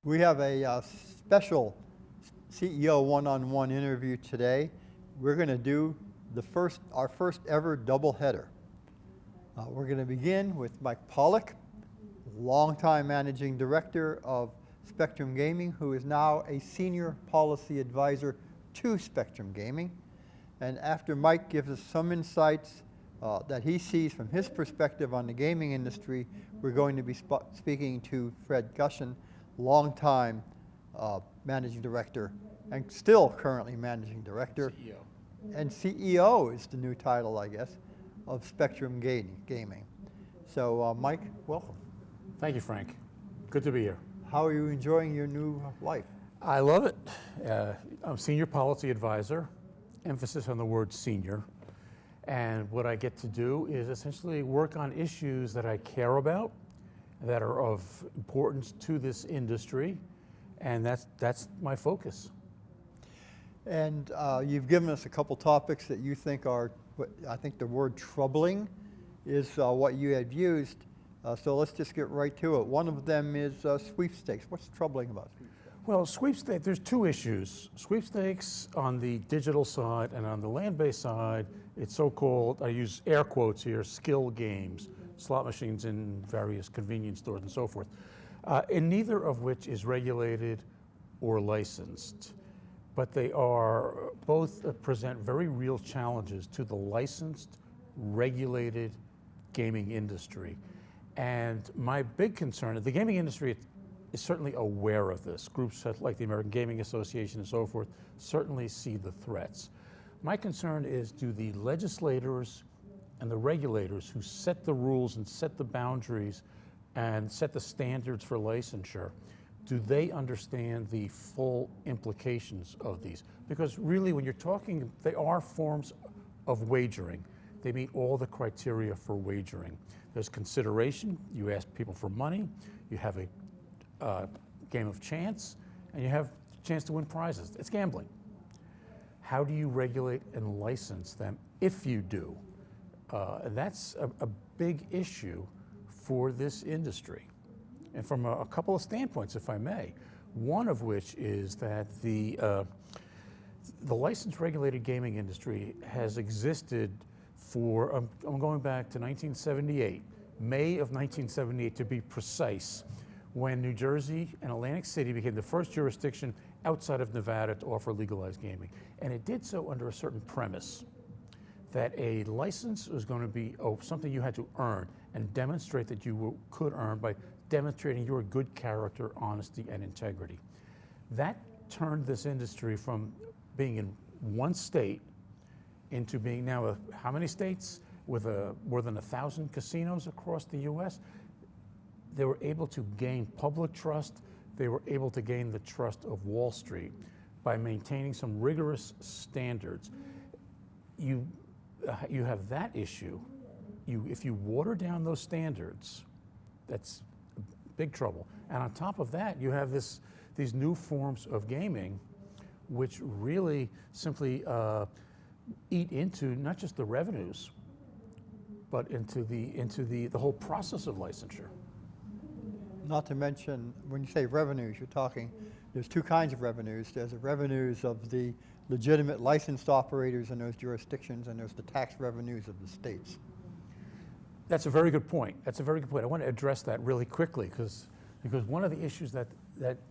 We have a special CEO one-on-one interview today. We're going to do our first ever doubleheader. We're going to begin with Mike Pollock, longtime managing director of Spectrum Gaming, who is now a senior policy advisor to Spectrum Gaming. And after Mike gives us some insights that he sees from his perspective on the gaming industry, we're going to be speaking to Fred Gushin, longtime managing director and still currently managing director. CEO. And CEO is the new title, I guess, of Spectrum Gaming. So Mike, welcome. Thank you, Frank. Good to be here. How are you enjoying your new life? I love it. I'm senior policy advisor, emphasis on the word senior. And what I get to do is essentially work on issues that I care about, that are of importance to this industry, and that's my focus. And you've given us a couple topics that you think are, I think the word troubling is what you had used. So let's just get right to it. One of them is sweepstakes. What's troubling about sweepstakes? Well, sweepstakes, there's two issues. Sweepstakes on the digital side and on the land-based side, it's so-called, I use air quotes here, skill games, slot machines in various convenience stores and so forth, and neither of which is regulated or licensed. But they are both present very real challenges to the licensed, regulated gaming industry. And my big concern, the gaming industry is certainly aware of this. Groups like the American Gaming Association and so forth certainly see the threats. My concern is, do the legislators and the regulators who set the rules and set the boundaries and set the standards for licensure, do they understand the full implications of these? Because really, when you're talking, they are forms of wagering. They meet all the criteria for wagering. There's consideration, you ask people for money, you have a game of chance, and you have a chance to win prizes. It's gambling. How do you regulate and license them if you do? And that's a big issue for this industry. And from a couple of standpoints, if I may, one of which is that the licensed regulated gaming industry has existed for, I'm going back to 1978, May of 1978 to be precise, when New Jersey and Atlantic City became the first jurisdiction outside of Nevada to offer legalized gaming. And it did so under a certain premise, that a license was going to be something you had to earn and demonstrate that you could earn by demonstrating your good character, honesty, and integrity. That turned this industry from being in one state into being now how many states? With more than 1,000 casinos across the US. They were able to gain public trust. They were able to gain the trust of Wall Street by maintaining some rigorous standards. You have that issue. If you water down those standards, that's big trouble. And on top of that, you have these new forms of gaming, which really simply eat into not just the revenues, but into the whole process of licensure. Not to mention, when you say revenues, you're talking, there's two kinds of revenues. There's the revenues of the legitimate licensed operators in those jurisdictions, and there's the tax revenues of the states. That's a very good point. That's a very good point. I want to address that really quickly because one of the issues that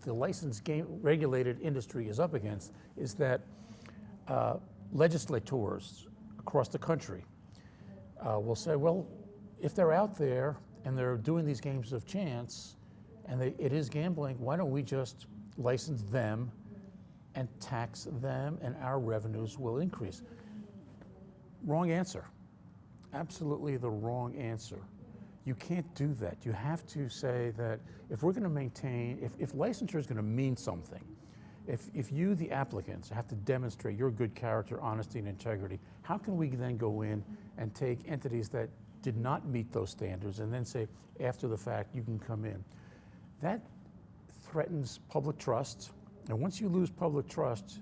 the licensed game regulated industry is up against is that legislators across the country will say, well, if they're out there and they're doing these games of chance and it is gambling, why don't we just license them and tax them and our revenues will increase? Wrong answer. Absolutely the wrong answer. You can't do that. You have to say that if we're going to maintain, if licensure is going to mean something, if you, the applicants, have to demonstrate your good character, honesty, and integrity, how can we then go in and take entities that did not meet those standards and then say, after the fact, you can come in? That threatens public trust. And once you lose public trust,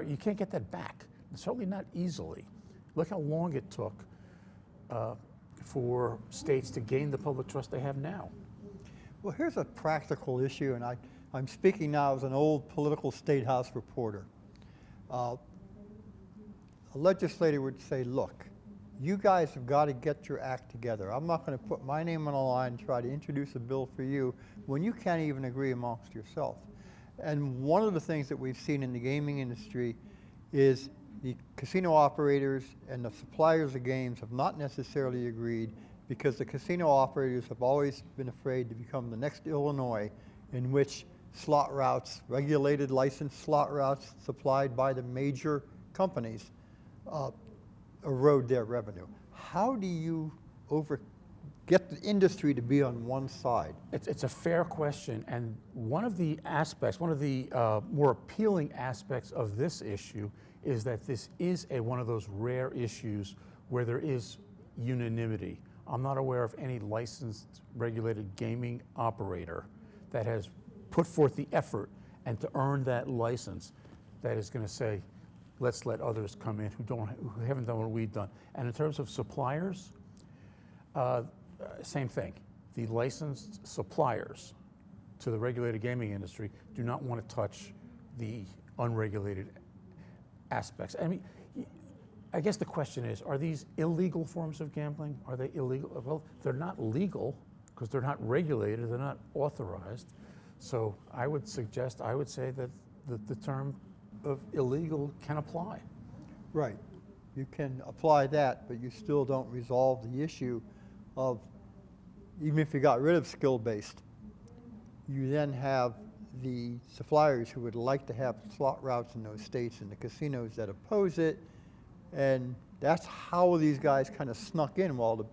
you can't get that back. Certainly not easily. Look how long it took for states to gain the public trust they have now? Well, here's a practical issue, and I'm speaking now as an old political state house reporter. A legislator would say, look, you guys have got to get your act together. I'm not going to put my name on the line and try to introduce a bill for you when you can't even agree amongst yourself. And one of the things that we've seen in the gaming industry is the casino operators and the suppliers of games have not necessarily agreed, because the casino operators have always been afraid to become the next Illinois, in which slot routes, regulated licensed slot routes supplied by the major companies, erode their revenue. How do you get the industry to be on one side? It's a fair question, and one of the more appealing aspects of this issue is that this is one of those rare issues where there is unanimity. I'm not aware of any licensed regulated gaming operator that has put forth the effort and to earn that license that is going to say, let's let others come in who haven't done what we've done. And in terms of suppliers, same thing. The licensed suppliers to the regulated gaming industry do not want to touch the unregulated aspects. I mean, I guess the question is, are these illegal forms of gambling? Are they illegal? Well, they're not legal because they're not regulated, they're not authorized. So I would say that the term of illegal can apply. Right. You can apply that, but you still don't resolve the issue of, even if you got rid of skill-based, you then have the suppliers who would like to have slot routes in those states and the casinos that oppose it, and that's how these guys kind of snuck in while the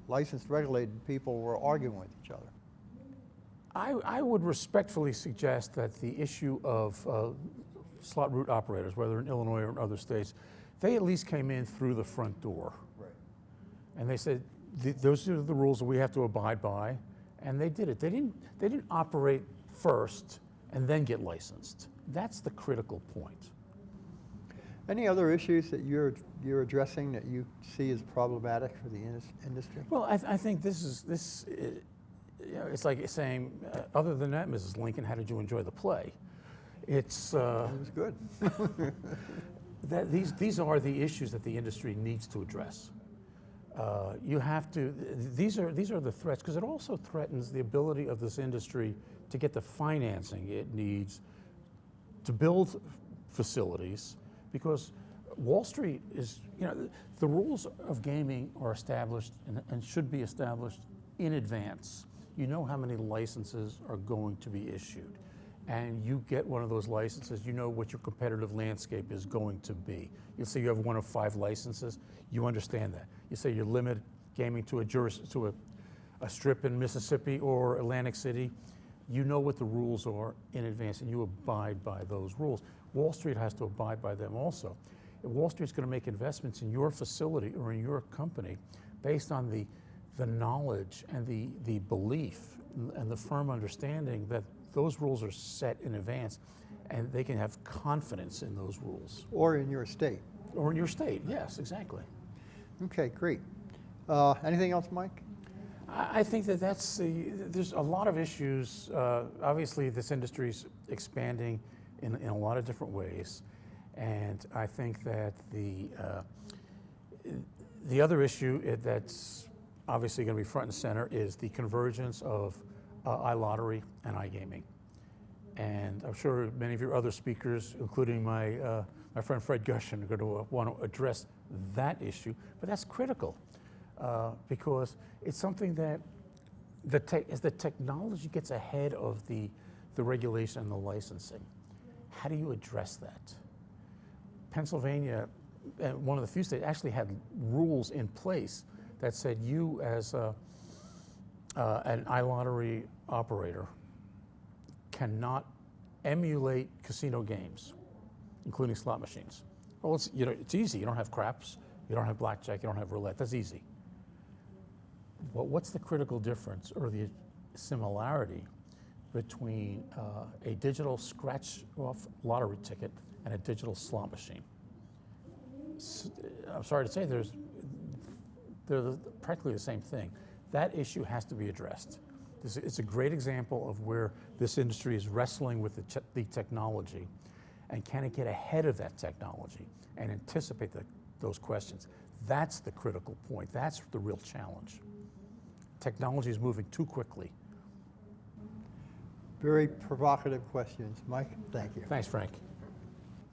licensed regulated people were arguing with each other. I would respectfully suggest that the issue of slot route operators, whether in Illinois or in other states, they at least came in through the front door. Right. And they said, those are the rules that we have to abide by, and they did it. They didn't operate first and then get licensed. That's the critical point. Any other issues that you're addressing that you see as problematic for the industry? Well, I think it's like saying, other than that, Mrs. Lincoln, how did you enjoy the play? It was good. that these are the issues that the industry needs to address. You have to. These are the threats, because it also threatens the ability of this industry to get the financing it needs to build facilities, because Wall Street is, the rules of gaming are established and should be established in advance. You know how many licenses are going to be issued, and you get one of those licenses, you know what your competitive landscape is going to be. You'll say you have one of 5 licenses, you understand that. You say you limit gaming to a strip in Mississippi or Atlantic City, you know what the rules are in advance, and you abide by those rules. Wall Street has to abide by them also. If Wall Street's going to make investments in your facility or in your company based on the knowledge and the belief and the firm understanding that those rules are set in advance, and they can have confidence in those rules. Or in your state. Or in your state, yes, exactly. Okay, great. Anything else, Mike? I think there's a lot of issues. Obviously, this industry's expanding in a lot of different ways, and I think that the other issue that's obviously going to be front and center is the convergence of iLottery and iGaming. And I'm sure many of your other speakers, including my friend Fred Gushin, are going to want to address that issue. But that's critical because it's something that as the technology gets ahead of the regulation and the licensing, how do you address that? Pennsylvania, one of the few states, actually had rules in place that said you, as an iLottery operator, cannot emulate casino games, including slot machines. Well, it's easy. You don't have craps, you don't have blackjack, you don't have roulette. That's easy. Well, what's the critical difference or the similarity between a digital scratch-off lottery ticket and a digital slot machine? I'm sorry to say, practically the same thing. That issue has to be addressed. It's a great example of where this industry is wrestling with the technology, and can it get ahead of that technology and anticipate those questions? That's the critical point. That's the real challenge. Technology is moving too quickly. Very provocative questions. Mike, thank you. Thanks, Frank.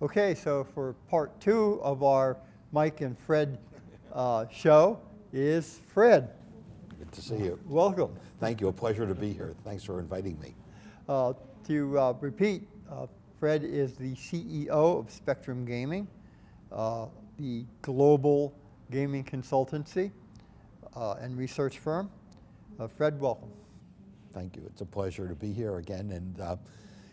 Okay, so for part 2 of our Mike and Fred show is Fred. Good to see you. Welcome. Thank you. A pleasure to be here. Thanks for inviting me. To repeat, Fred is the CEO of Spectrum Gaming, the global gaming consultancy and research firm. Fred, welcome. Thank you. It's a pleasure to be here again. And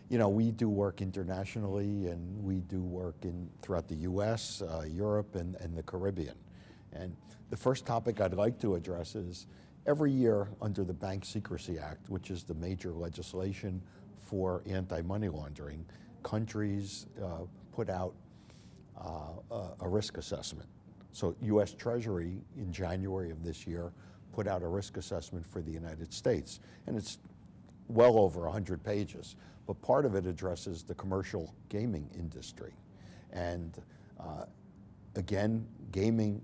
you know, we do work internationally, and we do work throughout the U.S., Europe, and the Caribbean. And the first topic I'd like to address is every year under the Bank Secrecy Act, which is the major legislation for anti-money laundering, countries put out a risk assessment. So U.S. Treasury in January of this year put out a risk assessment for the United States, and it's well over 100 pages. But part of it addresses the commercial gaming industry. And again, gaming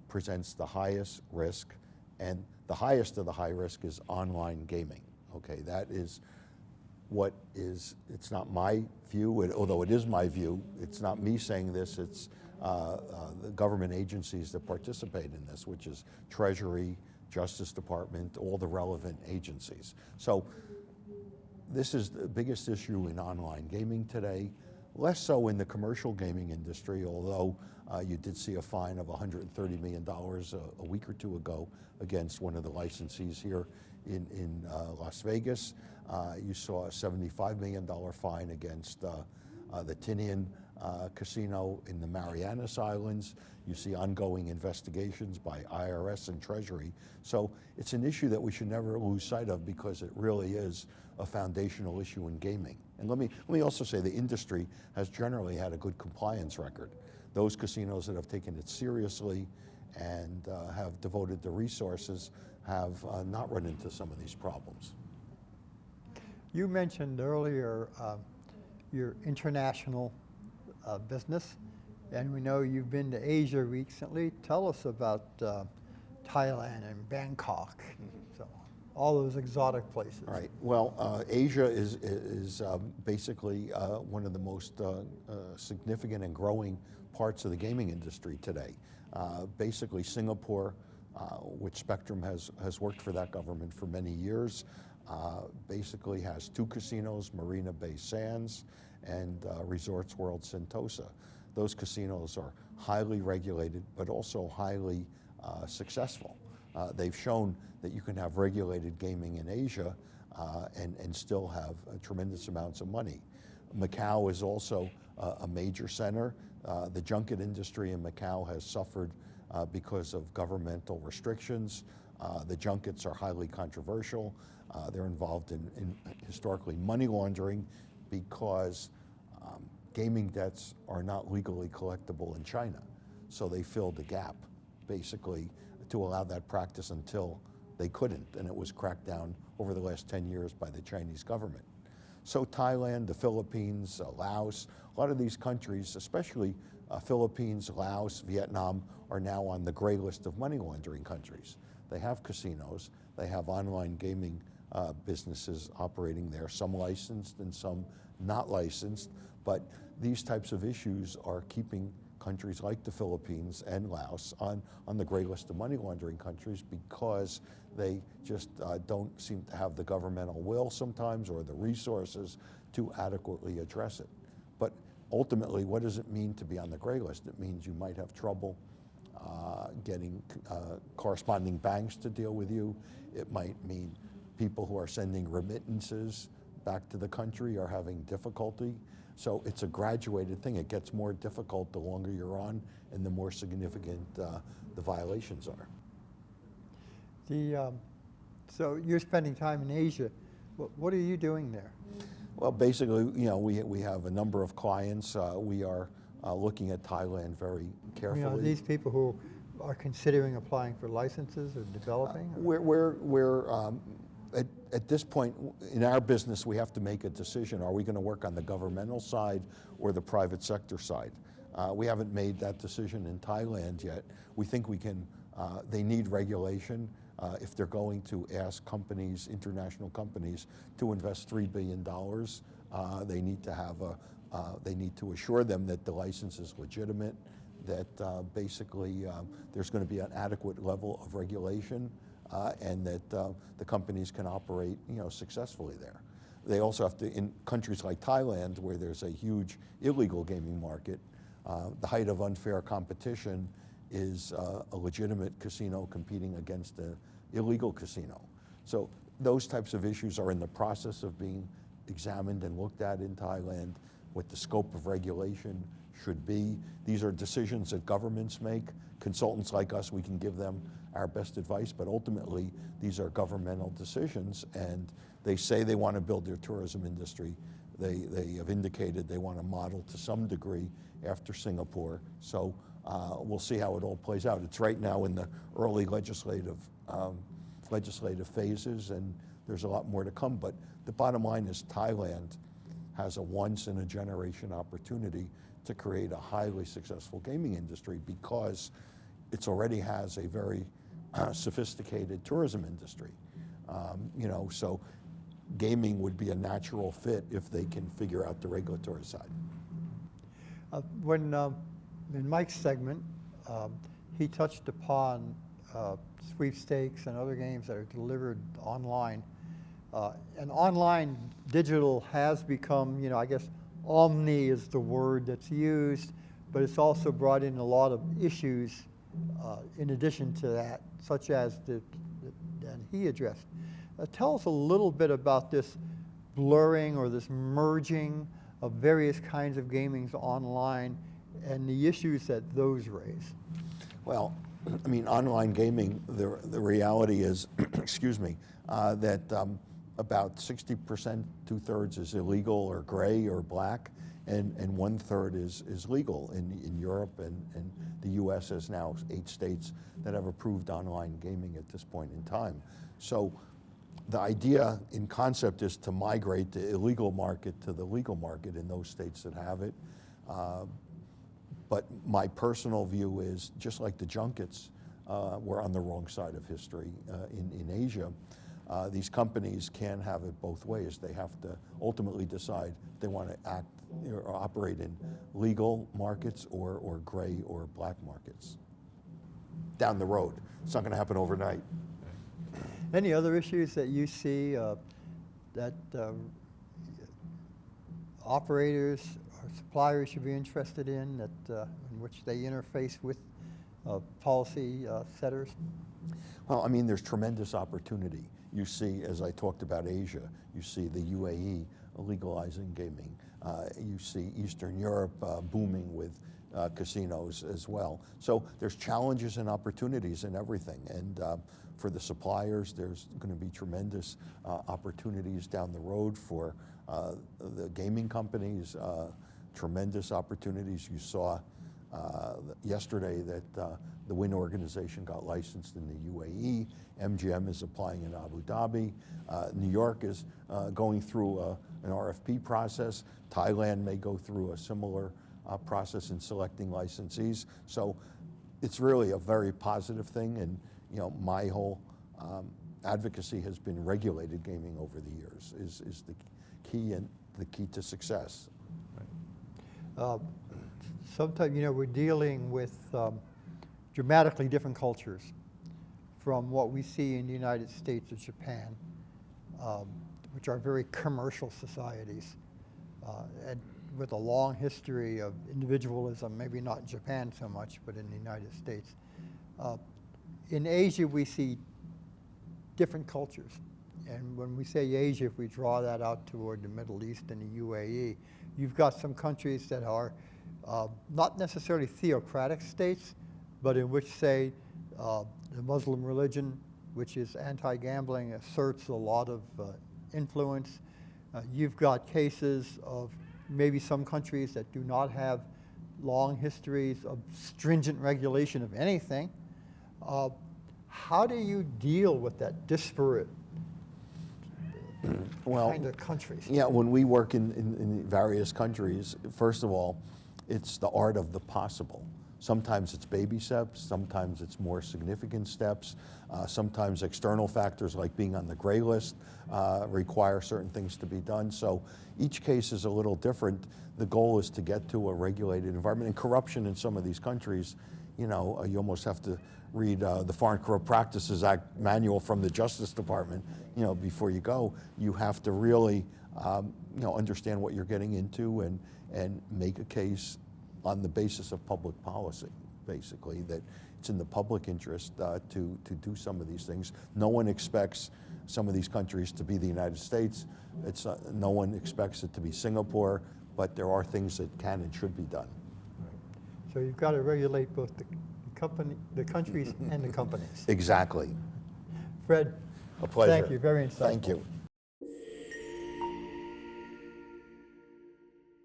presents the highest risk, and the highest of the high risk is online gaming. Okay, that is what is, it's not my view, although it is my view, it's not me saying this, it's the government agencies that participate in this, which is Treasury, Justice Department, all the relevant agencies. So this is the biggest issue in online gaming today, less so in the commercial gaming industry, although you did see a fine of $130 million a week or two ago against one of the licensees here in Las Vegas. You saw a $75 million fine against the Tinian casino in the Marianas Islands. You see ongoing investigations by IRS and Treasury. So it's an issue that we should never lose sight of, because it really is a foundational issue in gaming. And let me also say the industry has generally had a good compliance record. Those casinos that have taken it seriously and have devoted the resources have not run into some of these problems. You mentioned earlier your international business, and we know you've been to Asia recently. Tell us about Thailand and Bangkok, so all those exotic places. All right. Well, Asia is basically one of the most significant and growing parts of the gaming industry today. Basically, Singapore, which Spectrum has worked for that government for many years, basically has 2 casinos, Marina Bay Sands and Resorts World Sentosa. Those casinos are highly regulated, but also highly successful. They've shown that you can have regulated gaming in Asia and still have tremendous amounts of money. Macau is also a major center. The junket industry in Macau has suffered because of governmental restrictions. The junkets are highly controversial. They're involved in historically money laundering, because gaming debts are not legally collectible in China. So they filled the gap, basically, to allow that practice until they couldn't, and it was cracked down over the last 10 years by the Chinese government. So Thailand, the Philippines, Laos, a lot of these countries, especially Philippines, Laos, Vietnam, are now on the gray list of money laundering countries. They have casinos, they have online gaming businesses operating there, some licensed and some not licensed, but these types of issues are keeping countries like the Philippines and Laos on the gray list of money laundering countries, because they just don't seem to have the governmental will sometimes, or the resources to adequately address it. But ultimately, what does it mean to be on the gray list? It means you might have trouble getting corresponding banks to deal with you. It might mean people who are sending remittances back to the country are having difficulty. So it's a graduated thing. It gets more difficult the longer you're on, and the more significant the violations are. So you're spending time in Asia. What are you doing there? Well, basically, you know, we have a number of clients. We are looking at Thailand very carefully. You know, these people who are considering applying for licenses or developing? At this point in our business, we have to make a decision. Are we going to work on the governmental side or the private sector side? We haven't made that decision in Thailand yet. We think we can, they need regulation. If they're going to ask companies, international companies, to invest $3 billion, they need to have they need to assure them that the license is legitimate, that basically there's going to be an adequate level of regulation, and that the companies can operate, successfully there. They also have to, in countries like Thailand, where there's a huge illegal gaming market, the height of unfair competition is a legitimate casino competing against an illegal casino. So those types of issues are in the process of being examined and looked at in Thailand, what the scope of regulation should be. These are decisions that governments make. Consultants like us, we can give them our best advice, but ultimately these are governmental decisions, and they say they want to build their tourism industry. They have indicated they want to model to some degree after Singapore. So we'll see how it all plays out. It's right now in the early legislative phases, and there's a lot more to come. But the bottom line is Thailand has a once-in-a-generation opportunity to create a highly successful gaming industry because it already has a very sophisticated tourism industry. So gaming would be a natural fit if they can figure out the regulatory side. In Mike's segment, he touched upon sweepstakes and other games that are delivered online. And online digital has become, I guess, omni is the word that's used, but it's also brought in a lot of issues in addition to that, such as that he addressed. Tell us a little bit about this blurring or this merging of various kinds of gamings online and the issues that those raise. Well, I mean, online gaming, the reality is, excuse me, that about 60%, 2/3 is illegal or gray or black, and 1/3 is legal. In Europe and the US has now 8 states that have approved online gaming at this point in time. So the idea in concept is to migrate the illegal market to the legal market in those states that have it. But my personal view is, just like the junkets were on the wrong side of history in Asia, these companies can't have it both ways. They have to ultimately decide if they want to act or operate in legal markets or gray or black markets down the road. It's not going to happen overnight. Any other issues that you see that operators or suppliers should be interested in, that in which they interface with policy setters? Well, I mean, there's tremendous opportunity. You see, as I talked about Asia, you see the UAE legalizing gaming. You see Eastern Europe booming with casinos as well. So there's challenges and opportunities in everything. And for the suppliers, there's going to be tremendous opportunities down the road. For the gaming companies, tremendous opportunities. You saw yesterday that the Wynn organization got licensed in the UAE. MGM is applying in Abu Dhabi. New York is going through an RFP process. Thailand may go through a similar process in selecting licensees. So it's really a very positive thing. And my whole advocacy has been regulated gaming over the years is the key and the key to success. Sometimes, we're dealing with dramatically different cultures from what we see in the United States or Japan, which are very commercial societies, and with a long history of individualism, maybe not in Japan so much, but in the United States. In Asia, we see different cultures. And when we say Asia, if we draw that out toward the Middle East and the UAE, you've got some countries that are not necessarily theocratic states, but in which, say, the Muslim religion, which is anti-gambling, asserts a lot of influence. You've got cases of maybe some countries that do not have long histories of stringent regulation of anything, How do you deal with that disparate Well, kind of countries? yeah, when we work in various countries, first of all, it's the art of the possible. Sometimes it's baby steps, sometimes it's more significant steps, sometimes external factors like being on the gray list require certain things to be done. So each case is a little different. The goal is to get to a regulated environment. And corruption in some of these countries, you know, you almost have to read the Foreign Corrupt Practices Act manual from the Justice Department, you know, before you go. You have to really, you know, understand what you're getting into and make a case on the basis of public policy, basically, that it's in the public interest to do some of these things. No one expects some of these countries to be the United States. No one expects it to be Singapore, but there are things that can and should be done. So you've got to regulate both the countries and the companies. Exactly. Fred, A pleasure. thank you, very insightful. Thank you.